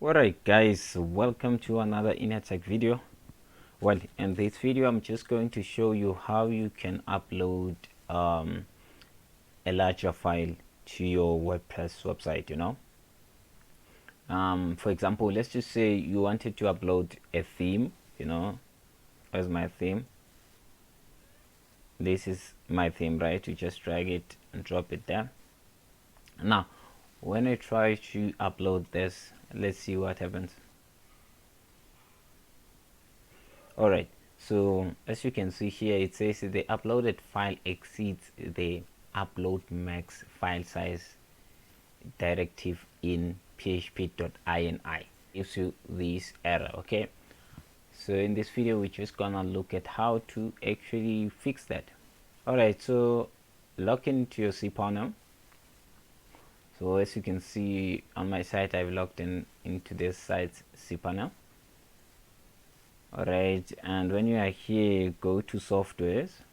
Alright guys, welcome to another inner tech video. Well, in this video I'm just going to show you how you can upload a larger file to your WordPress website. For example, let's just say you wanted to upload a theme. As my theme, this is my theme, right? You just drag it and drop it there. Now when I try to upload this, let's see what happens. Alright, so as you can see here, it says the uploaded file exceeds the upload max file size directive in php.ini. Gives you this error. Okay, so in this video we're just gonna look at how to actually fix that. Alright, so log into your cPanel. So as you can see on my site, I've logged into this site's cPanel. Alright, and when you are here, go to softwares,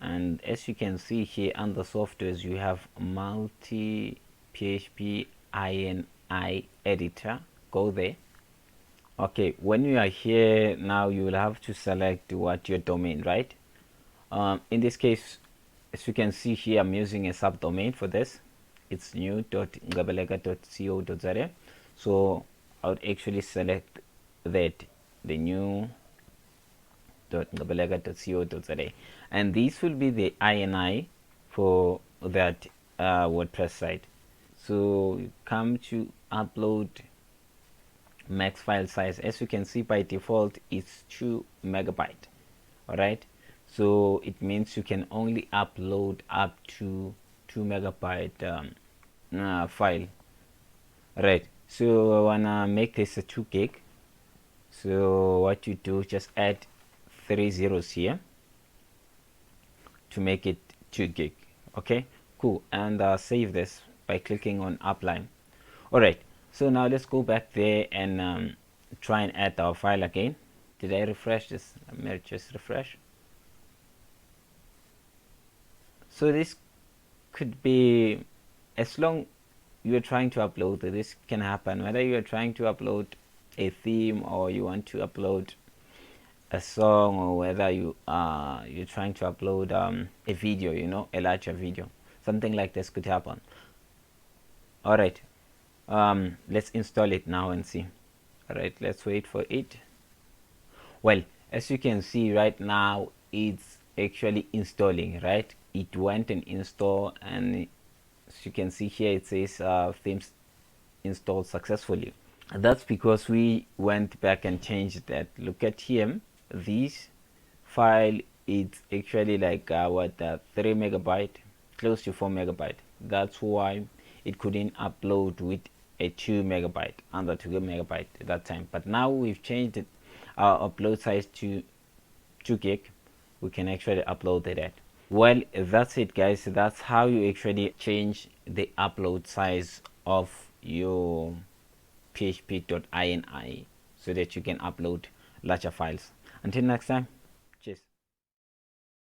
and as you can see here under softwares you have multi php ini editor. Go there. Okay, when you are here now, you will have to select what your domain, right? In this case, as you can see here, I'm using a subdomain for this. It's new.ngabelega.co.za. so I would actually select that, the new.ngabelega.co.za, and this will be the ini for that WordPress site. So you come to upload max file size. As you can see, by default it's 2 megabyte. Alright, so it means you can only upload up to 2 megabyte file. Right, so I wanna make this a 2 gig. So what you do, just add 3 zeros here to make it 2 gig. Okay, cool, and save this by clicking on apply. Alright, so now let's go back there and try and add our file again. Did I refresh this? Let me just refresh. So this could be, as long you're trying to upload, this can happen whether you're trying to upload a theme or you want to upload a song, or whether you're trying to upload a video, a larger video. Something like this could happen. Alright, let's install it now and see. Alright, let's wait for it. Well, as you can see right now, it's actually installing, right? It went and installed, and as you can see here, it says themes installed successfully. And that's because we went back and changed that. Look at here, this file is actually like 3 megabyte, close to 4 megabyte. That's why it couldn't upload with a 2 megabyte, under 2 megabyte at that time. But now we've changed it, our upload size to 2 gig. We can actually upload that. Well, that's it guys. That's how you actually change the upload size of your php.ini so that you can upload larger files. Until next time.